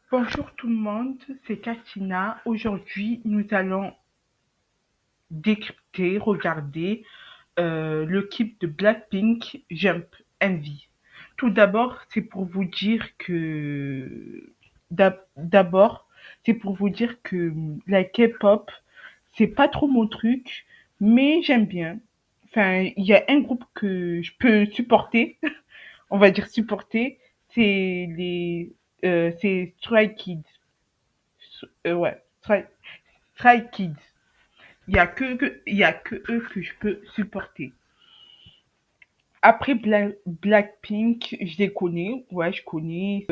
Bonjour tout le monde, c'est Katina. Aujourd'hui, nous allons décrypter, regarder le clip de Blackpink Jump Envy. Tout d'abord, c'est pour vous dire que d'abord, c'est pour vous dire que la K-pop, c'est pas trop mon truc, mais j'aime bien. Enfin, il y a un groupe que je peux supporter, on va dire supporter, c'est Stray Kids. Ouais, Stray Kids. Il y a que eux que je peux supporter. Après Blackpink, je les connais. Ouais, je connais.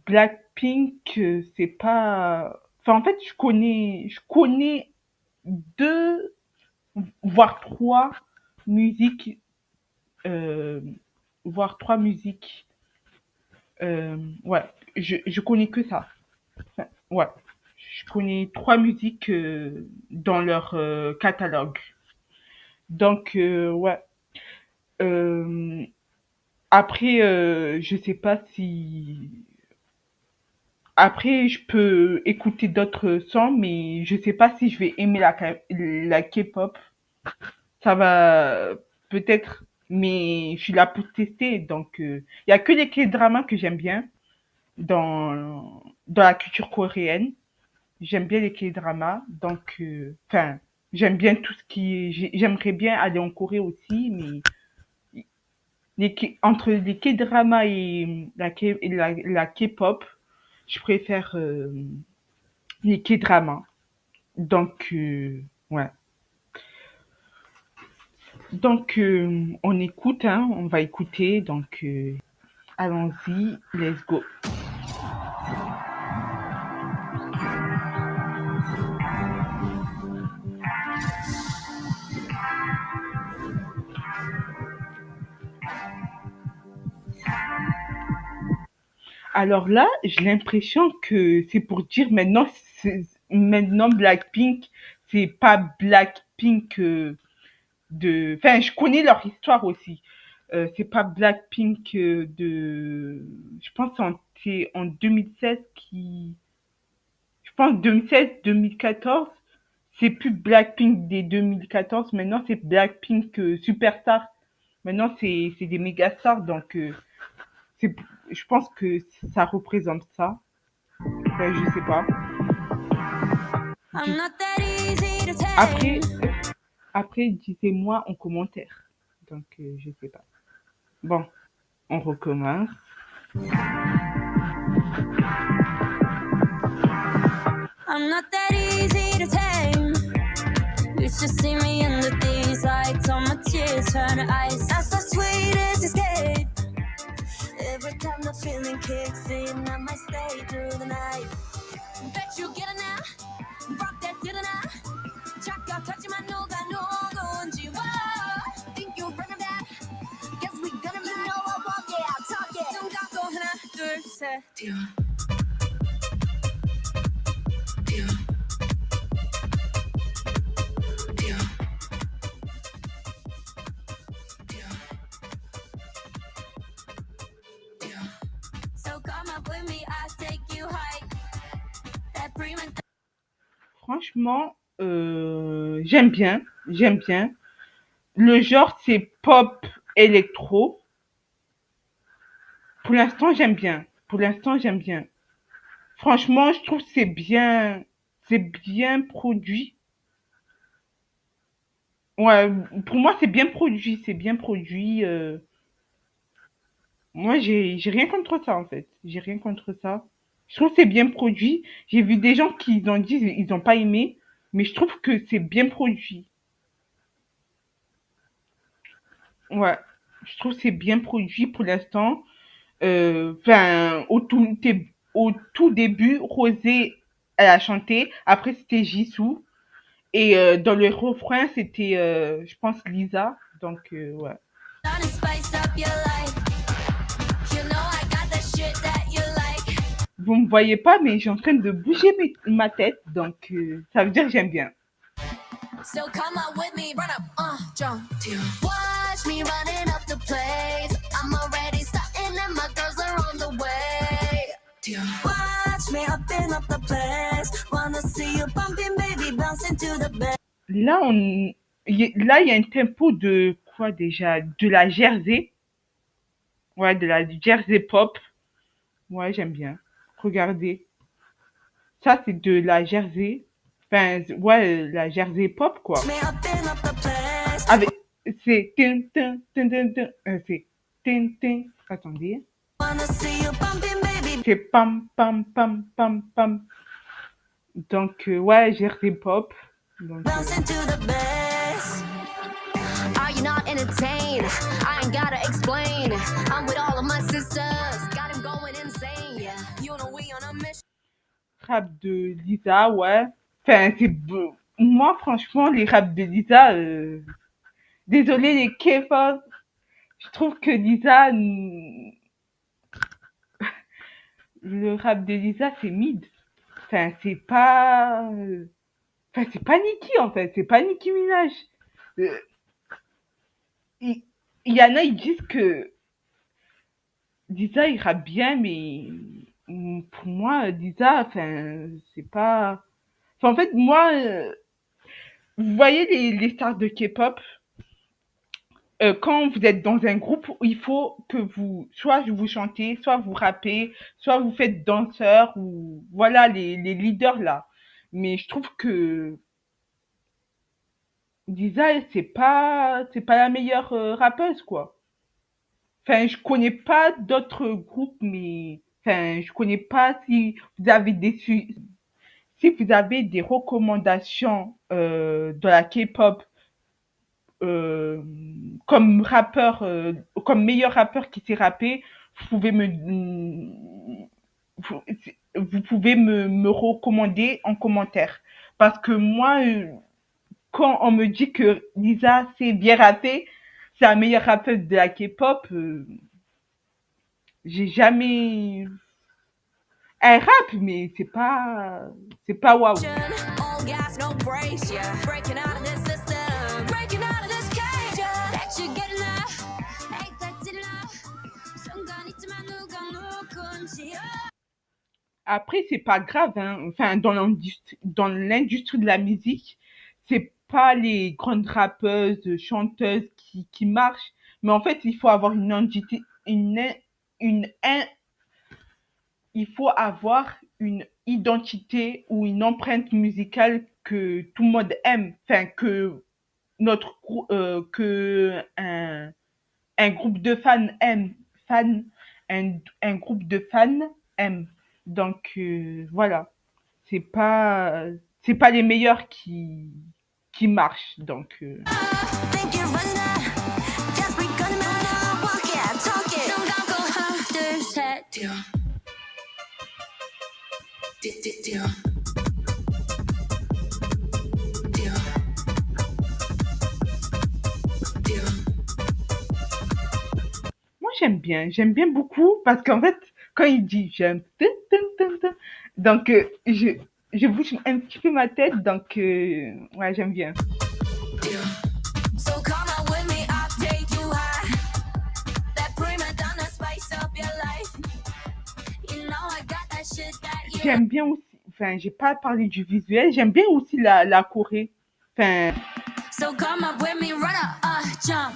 Blackpink, c'est pas. Enfin, en fait, je connais deux, voire trois musiques, euh, voire trois musiques. Ouais, je connais que ça. Enfin, ouais, je connais trois musiques dans leur catalogue. Donc, ouais. Euh, Après, je sais pas si. Après, je peux écouter d'autres sons, mais je sais pas si je vais aimer la K-pop. Ça va peut-être, mais je suis là pour tester. Donc, il y a que les K-dramas que j'aime bien dans la culture coréenne. J'aime bien les K-dramas. Donc, enfin, j'aime bien tout ce qui est. J'aimerais bien aller en Corée aussi, mais entre les K-dramas et la K-pop, je préfère les K-dramas. Donc, ouais. Donc, on écoute, hein, on va écouter. Donc, allons-y, let's go. Alors là, j'ai l'impression que c'est pour dire maintenant Blackpink, c'est pas Blackpink enfin, je connais leur histoire aussi. C'est pas Blackpink je pense c'est en 2016 je pense 2016-2014. C'est plus Blackpink des 2014. Maintenant, c'est Blackpink Superstar. Maintenant, c'est des méga stars. Donc, c'est, je pense que ça représente ça. Enfin, je sais pas. Après, après, dites-moi en commentaire. Donc, je sais pas. Bon, on recommence. I'm not that easy to tame. You should see me in the these lights. All my tears turn to ice. That's the sweetest escape. Every time the feeling kicks in, I might stay through the night. Bet you get it now. Rock that didn't I? 잠깐 touch만 누가 누군지 와. Think you bring that? Guess we gonna be. You know I walk it, I talk it. 눈 감고 하나 둘 셋. Franchement, j'aime bien, j'aime bien. Le genre, c'est pop électro. Pour l'instant, j'aime bien. Pour l'instant, j'aime bien. Franchement, je trouve que c'est bien produit. Ouais, pour moi, c'est bien produit, c'est bien produit. Moi, j'ai rien contre ça, en fait. J'ai rien contre ça. Je trouve que c'est bien produit. J'ai vu des gens qui ont dit ils n'ont pas aimé, mais je trouve que c'est bien produit. Ouais, je trouve que c'est bien produit pour l'instant. Enfin, au tout début, Rosé, elle a chanté. Après, c'était Jisoo. Et dans le refrain, c'était, je pense, Lisa. Donc, ouais. Vous me voyez pas, mais j'ai en train de bouger ma tête. Donc, ça veut dire que j'aime bien. So come on with me, run up, jump. Watch me running up the place. I'm already starting and my girls are on the way. Watch Là, là, il y a un tempo de quoi déjà? De la Jersey. Ouais, de la Jersey pop. Ouais, j'aime bien. Regardez. Ça, c'est de la Jersey. Enfin, ouais, la Jersey pop, quoi. Avec, c'est tin, tin, tin, tin, tin. C'est tin, tin. Attendez. C'est pam, pam, pam, pam, pam. Donc, ouais, Jersey pop. Donc, Are you not entertained? I ain't gotta explain. I'm with all of my sisters. Got him going insane. Yeah. You know we on a mission. rap de Lisa, ouais. Enfin, moi, franchement, les raps de Lisa, désolé les K-pop, je trouve que Lisa, le rap de Lisa, c'est mid. Enfin, c'est pas Nicki, en fait. C'est pas Nicki Minaj. Euh, Il il y en a, ils disent que Lisa, il rappe bien, mais pour moi, Lisa, enfin, c'est pas... Enfin, en fait, moi, vous voyez les stars de K-pop, quand vous êtes dans un groupe, il faut que soit vous chantez, soit vous rappez, soit vous faites danseur, ou voilà les leaders là. Mais je trouve que Lisa, c'est pas la meilleure rappeuse quoi. Enfin, je connais pas d'autres groupes, mais enfin, je connais pas si vous avez si vous avez des recommandations de la K-pop euh, comme rappeur, comme meilleur rappeur qui s'est rappé, vous pouvez vous, vous pouvez me recommander en commentaire. Parce que moi, quand on me dit que Lisa c'est bien rappé, c'est la meilleure rappeuse de la K-pop, j'ai jamais. Elle rappe, mais c'est pas waouh. All gas, no brakes, yeah. Breaking out of this system. Breaking out of this cage, yeah. That you get enough. Ain't that enough? 순간 있지만 누가 누군지. Après, c'est pas grave, hein. Enfin, dans l'industrie de la musique, c'est pas les grandes rappeuses, chanteuses qui marchent. Mais en fait, il faut avoir une, un- il faut avoir une identité ou une empreinte musicale que tout le monde aime. Enfin, que que un groupe de fans aime. Un groupe de fans aime. Donc, voilà. c'est pas c'est pas les meilleurs qui marchent donc Think you're running out. Just be gonna walk it, talk it. 눈 감고 하나, 둘, 셋. 뛰어. 뛰어. 뛰어. 뛰어. moi j'aime bien beaucoup parce qu'en fait quand il dit j'aime donc je bouge un petit peu ma tête donc ouais j'aime bien. So come on with me, I'll take you high. That prima donna spice up your life. You know I got that shit that you. J'aime bien aussi, enfin j'ai pas parlé du visuel, j'aime bien aussi la Corée, enfin So come up with me, run jump.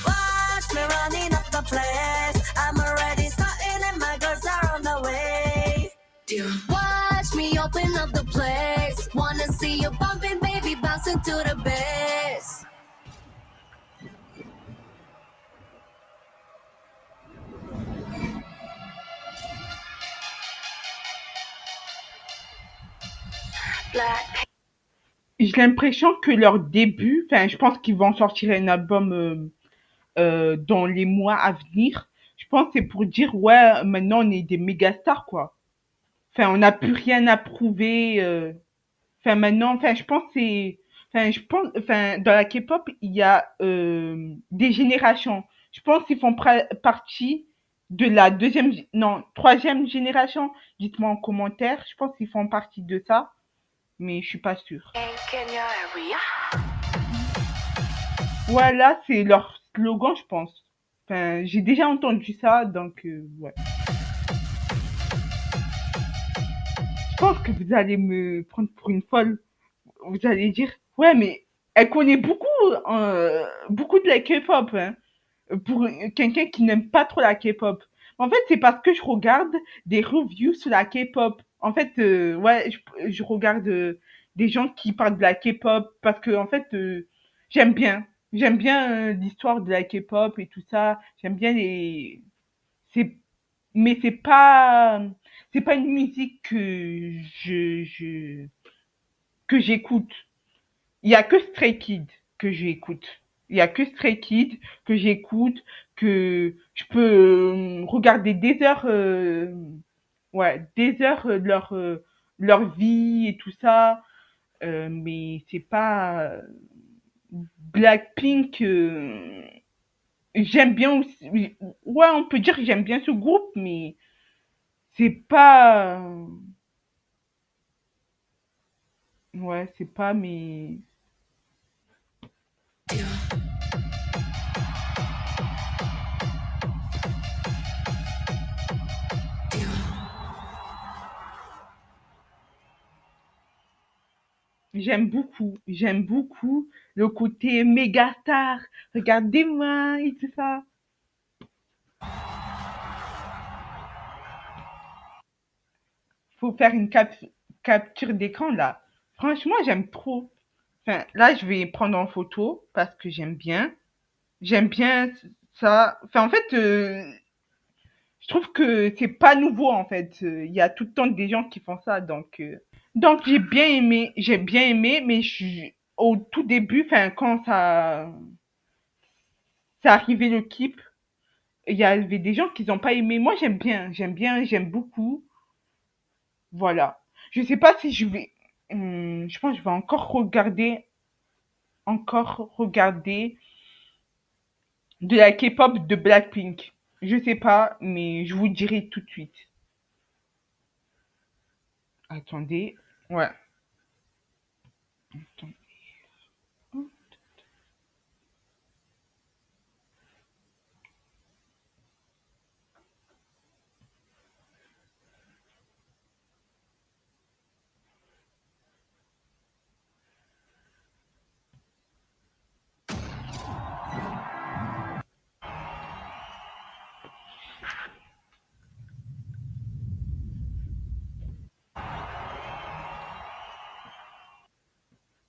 Watch me running up the place. I'm already starting and my girls are on the way. Watch me open up the place. Wanna see you bumping, baby, bouncing to the bass. Black. j'ai l'impression que leur début, enfin je pense qu'ils vont sortir un album dans les mois à venir. Je pense que c'est pour dire ouais maintenant on est des méga stars quoi. Enfin, on n'a plus rien à prouver. Enfin, maintenant, enfin, je pense que c'est, enfin, je pense, enfin, dans la K-pop, il y a des générations. Je pense qu'ils font partie de la non, troisième génération. Dites-moi en commentaire. Je pense qu'ils font partie de ça, mais je suis pas sûre. Voilà, c'est leur slogan, je pense. Enfin, j'ai déjà entendu ça, donc ouais. pense que vous allez me prendre pour une folle. Vous allez dire, ouais, mais elle connaît beaucoup de la K-pop, hein, pour quelqu'un qui n'aime pas trop la K-pop. En fait, c'est parce que je regarde des reviews sur la K-pop. En fait, ouais, je regarde des gens qui parlent de la K-pop parce que, en fait, j'aime bien. J'aime bien l'histoire de la K-pop et tout ça. J'aime bien les. C'est, mais c'est pas une musique que j'écoute. Il y a que Stray Kids que j'écoute. Il y a que Stray Kids que j'écoute, que je peux regarder des heures, ouais, des heures de leur vie et tout ça. Mais c'est pas Blackpink. J'aime bien aussi. Ouais, on peut dire que j'aime bien ce groupe, mais c'est pas. Ouais, c'est pas mes. J'aime beaucoup le côté méga star. Regardez-moi et tout ça. Faut faire une capture d'écran là. Franchement, j'aime trop. Enfin, là, je vais prendre en photo parce que j'aime bien. J'aime bien ça. Enfin, en fait, je trouve que c'est pas nouveau en fait. Il y a tout le temps des gens qui font ça, donc j'ai bien aimé, mais au tout début, enfin quand ça arrivait le clip, il y avait des gens qui n'ont pas aimé. Moi, j'aime beaucoup. Voilà. Je sais pas si je vais. Je pense que je vais encore regarder de la K-pop de Blackpink. Je sais pas, mais je vous dirai tout de suite. Attendez. Ouais. Attends.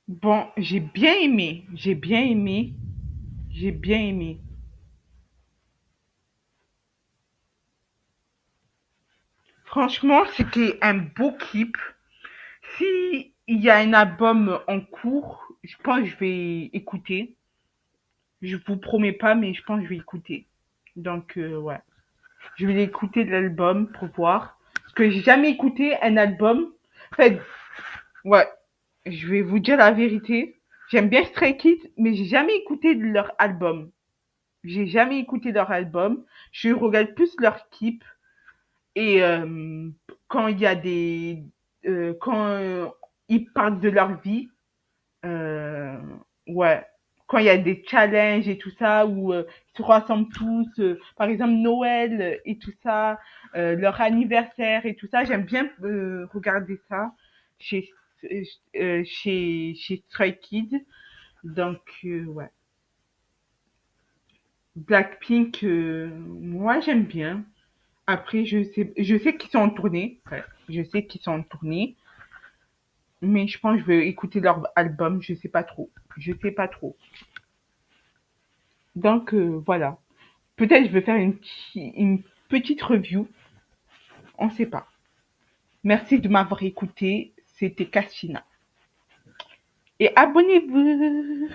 Bon, j'ai bien aimé. J'ai bien aimé. J'ai bien aimé. Franchement, c'était un beau clip. Si il y a un album en cours, je pense que je vais écouter. Je vous promets pas, mais je pense que je vais écouter. Donc, ouais. Je vais écouter l'album pour voir. Parce que j'ai jamais écouté un album. En fait, ouais. Je vais vous dire la vérité. J'aime bien Stray Kids, mais j'ai jamais écouté leur album. J'ai jamais écouté leur album. Je regarde plus leurs clips. Et quand il y a quand ils parlent de leur vie, euh, ouais, quand il y a des challenges et tout ça, où ils se rassemblent tous, par exemple Noël et tout ça, leur anniversaire et tout ça, j'aime bien regarder ça chez, chez Stray Kids. Donc, ouais. Blackpink, moi j'aime bien. Après, je sais qu'ils sont en tournée. Ouais, je sais qu'ils sont en tournée. Mais je pense que je vais écouter leur album. Je sais pas trop. Je sais pas trop. Donc, voilà. Peut-être je vais faire une petite review. On sait pas. Merci de m'avoir écouté. C'était Cassina. Et abonnez-vous.